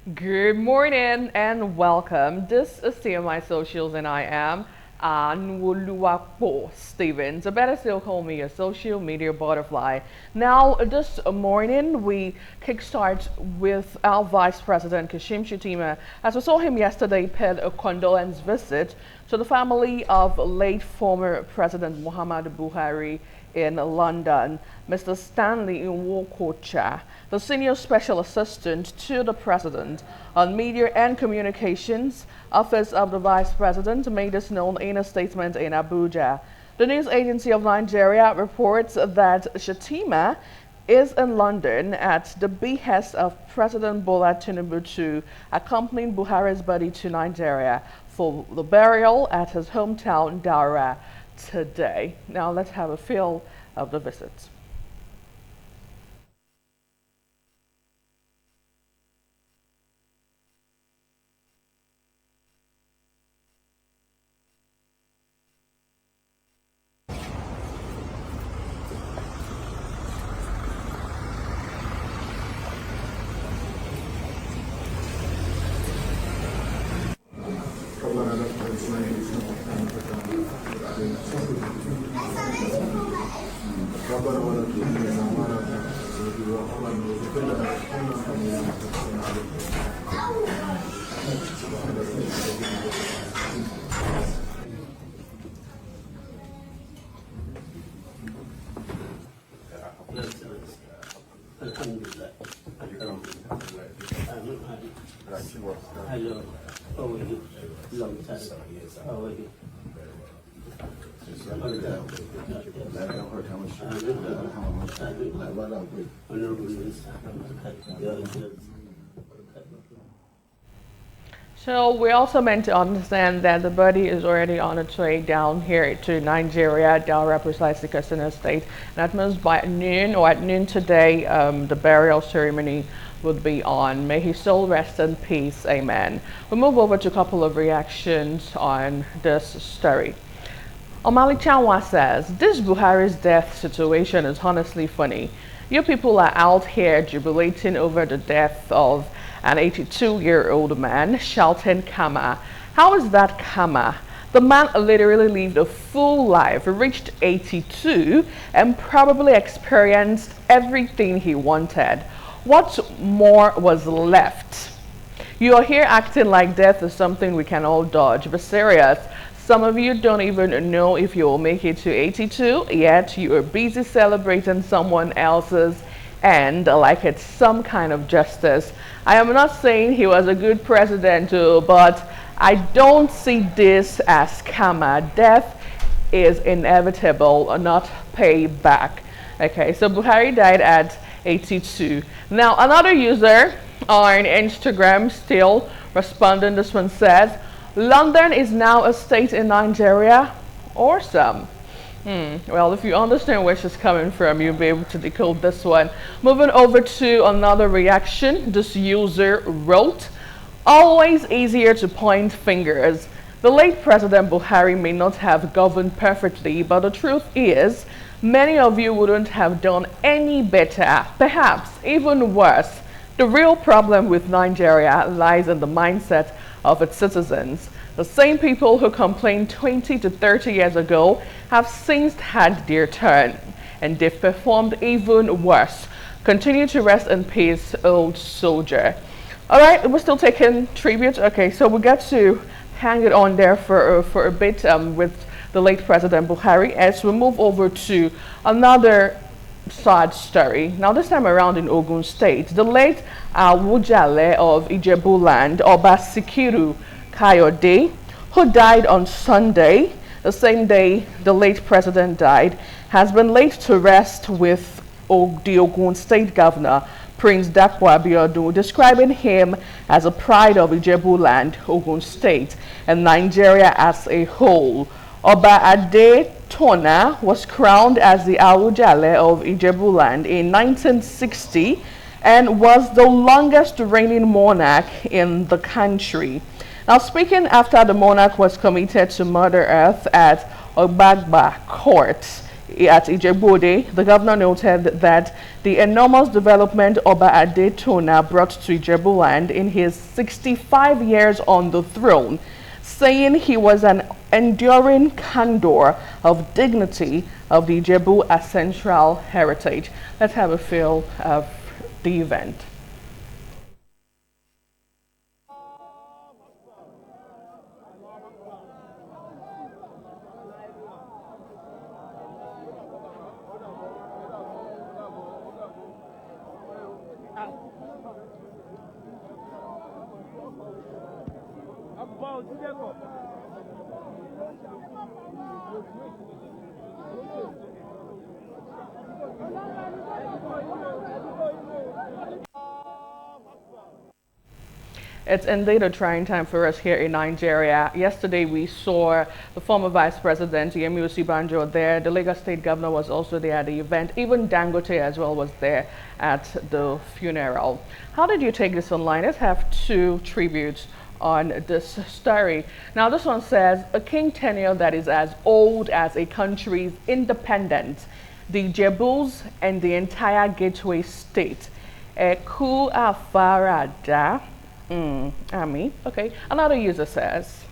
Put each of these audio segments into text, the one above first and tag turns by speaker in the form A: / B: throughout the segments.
A: Good morning and welcome. This is CMI Socials and I am Anwoluwapo Stevens. Or better still call me a social media butterfly. Now, this morning we kickstart with our Vice President Kashim Shettima, as we saw him yesterday paid a condolence visit to the family of late former President Muhammadu Buhari in London. Mr. Stanley Nwokocha, the Senior Special Assistant to the President on Media and Communications, Office of the Vice President, made this known in a statement in Abuja. The news agency of Nigeria reports that Shettima is in London at the behest of President Bola Tinubu to accompany Buhari's body to Nigeria for the burial at his hometown Daura today. Now let's have a feel of the visit.
B: Hello. How are you? Long time. How are you?
A: So we also meant to understand that the body is already on its way down here to Nigeria, Daura precisely Katsina State. And that means by noon or at noon today, the burial ceremony would be on. May his soul rest in peace. Amen. We'll move over to a couple of reactions on this story. Omali Chanwa says, this Buhari's death situation is honestly funny. You people are out here jubilating over the death of an 82-year-old man, shouting Kama. How is that Kama? The man literally lived a full life, reached 82, and probably experienced everything he wanted. What more was left? You are here acting like death is something we can all dodge, but serious. Some of you don't even know if you will make it to 82, yet you are busy celebrating someone else's end like it's some kind of justice. I am not saying he was a good president, but I don't see this as karma. Death is inevitable, not payback. Okay, so Buhari died at 82. Now, another user on Instagram still responding, this one says, London is now a state in Nigeria. Awesome. Well, if you understand where she's coming from, you'll be able to decode this one. Moving over to another reaction, this user wrote, always easier to point fingers. The late President Buhari may not have governed perfectly, but the truth is, many of you wouldn't have done any better, perhaps even worse. The real problem with Nigeria lies in the mindset of its citizens. The same people who complained 20 to 30 years ago have since had their turn, and they've performed even worse. Continue to rest in peace, old soldier. All right, we're still taking tribute. Okay, so we got to hang it on there for a bit with the late President Buhari as we move over to another sad story. Now this time around in Ogun State, the late Awujale of Ijebuland, Oba Sikiru Kayode, who died on Sunday, the same day the late president died, has been laid to rest with the Ogun State Governor, Prince Dapo Abiodun, describing him as a pride of Ijebuland, Ogun State, and Nigeria as a whole. Oba Ade Tona was crowned as the Awujale of Ijebuland in 1960 and was the longest reigning monarch in the country. Now, speaking after the monarch was committed to Mother Earth at Ogbagba Court at Ijebu-Ode, the governor noted that the enormous development Oba Adetona brought to Ijebu land in his 65 years on the throne, saying he was an enduring candor of dignity of the Ijebu ancestral heritage. Let's have a feel of the event. It's indeed a trying time for us here in Nigeria. Yesterday we saw the former Vice President Yemi Osibanjo there. The Lagos State Governor was also there at the event. Even Dangote as well was there at the funeral. How did you take this online? Let's have two tributes on this story. Now this one says, a king tenure that is as old as a country's independence, the Jebus and the entire Gateway State. Eku afarada. Ami. Okay. Another user says,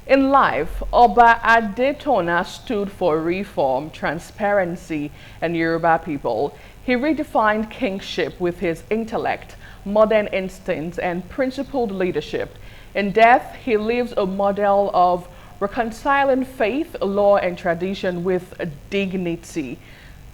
A: in life, Oba Adetona stood for reform, transparency, and Yoruba people. He redefined kingship with his intellect, modern instincts, and principled leadership. In death, he leaves a model of reconciling faith, law, and tradition with dignity.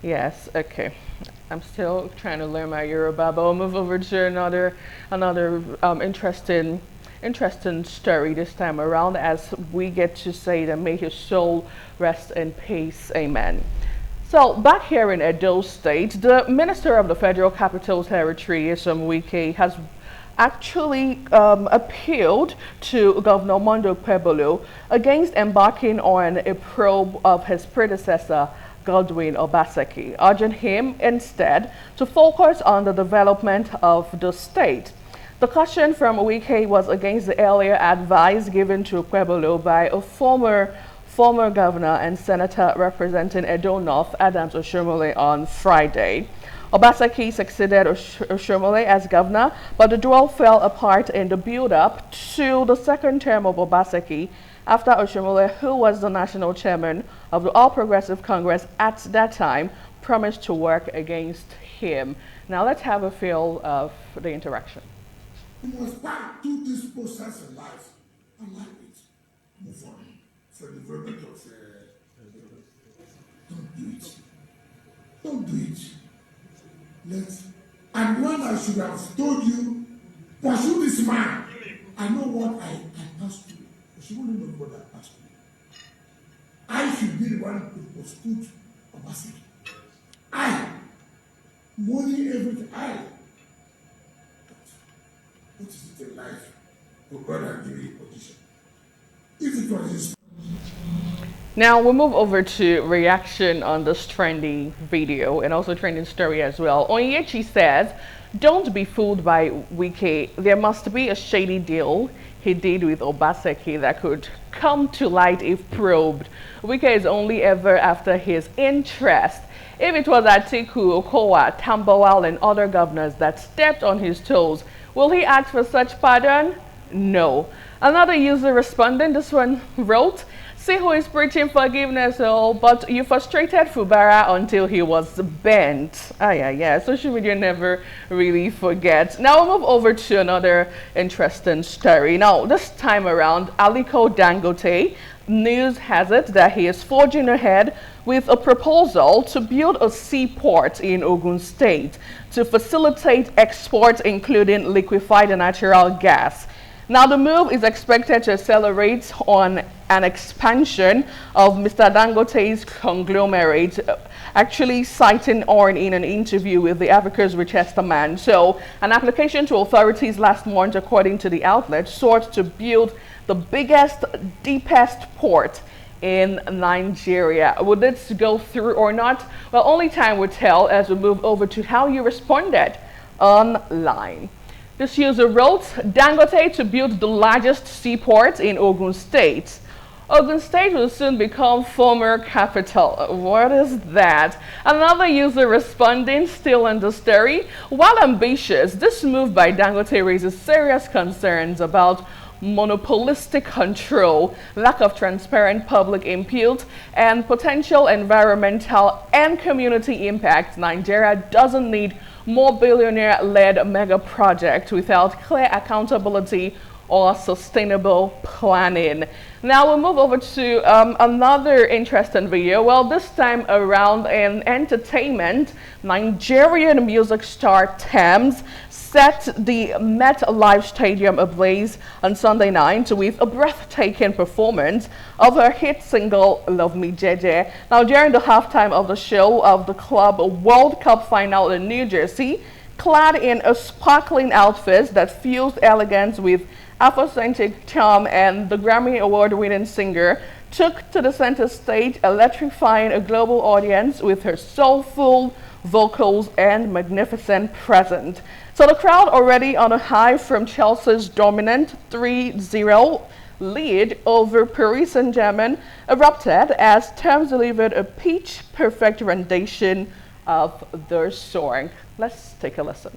A: Yes, okay. I'm still trying to learn my Yoruba, but we'll move over to another interesting story this time around, as we get to say that may his soul rest in peace. Amen. So back here in Edo State, the Minister of the Federal Capital Territory, Wike, has actually appealed to Governor Mondo Pebolo against embarking on a probe of his predecessor, Godwin Obaseki, urging him instead to focus on the development of the state. The caution from Wike was against the earlier advice given to Pueblo by a former governor and senator representing Edo North, Adams Oshomole, on Friday. Obaseki succeeded Oshomole as governor, but the duel fell apart in the build-up to the second term of Obaseki, after Oshomole, who was the national chairman of the All Progressive Congress at that time, promised to work against him. Now let's have a feel of the interaction.
C: You must pass through this process in life and like it. Move on. For the development of don't do it. Don't do it. And when I should have told you, pursue this man. I know what I passed through. She wouldn't know what that passed through. I should be the one who stood Obaseki. I. Money, everything. I. What is it in life? For God and give you position. If it was his.
A: Now we'll move over to reaction on this trendy video and also trending story as well. Onyechi says, don't be fooled by Wike. There must be a shady deal he did with Obaseki that could come to light if probed. Wike is only ever after his interest. If it was Atiku, Okowa, Tambawal, and other governors that stepped on his toes, will he ask for such pardon? No. Another user responding, this one wrote, see who is preaching forgiveness, but you frustrated Fubara until he was bent. Yeah. Social media never really forgets. Now we'll move over to another interesting story. Now, this time around, Aliko Dangote, news has it that he is forging ahead with a proposal to build a seaport in Ogun State to facilitate exports, including liquefied natural gas. Now, the move is expected to accelerate on an expansion of Mr. Dangote's conglomerate, actually citing Orn in an interview with the Africa's Richest Man. So, an application to authorities last month, according to the outlet, sought to build the biggest, deepest port in Nigeria. Would this go through or not? Well, only time will tell as we move over to how you responded online. This user wrote, Dangote to build the largest seaport in Ogun State. Ogun State will soon become former capital. What is that? Another user responding, still in the story. While ambitious, this move by Dangote raises serious concerns about monopolistic control, lack of transparent public input, and potential environmental and community impact. Nigeria doesn't need more billionaire-led mega projects without clear accountability or sustainable planning. Now we'll move over to another interesting video. Well, this time around in entertainment, Nigerian music star Tems set the MetLife Stadium ablaze on Sunday night with a breathtaking performance of her hit single Love Me Jeje. Now during the halftime of the show of the club World Cup final in New Jersey, clad in a sparkling outfit that fused elegance with Afrocentric charm, and the Grammy Award-winning singer took to the center stage, electrifying a global audience with her soulful vocals and magnificent presence. So the crowd, already on a high from Chelsea's dominant 3-0 lead over Paris Saint-Germain, erupted as Tems delivered a pitch-perfect rendition of their song. Let's take a listen.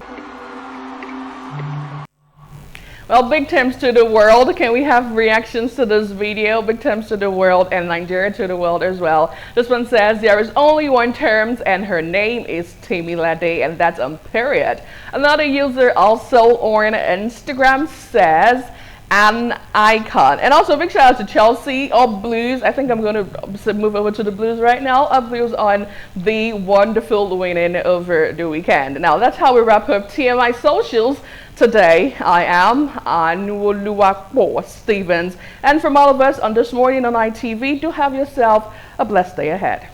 A: Well, big Tems to the world. Can we have reactions to this video? Big Tems to the world and Nigeria to the world as well. This one says there is only one Tems and her name is Temilade, and that's on period. Another user also on Instagram says an icon. And also big shout out to Chelsea or Blues. I think I'm going to move over to the Blues right now. Blues on the wonderful winning over the weekend. Now that's how we wrap up TMI socials today. I am Anuoluwapo Stevens, and from all of us on This Morning on ITV, do have yourself a blessed day ahead.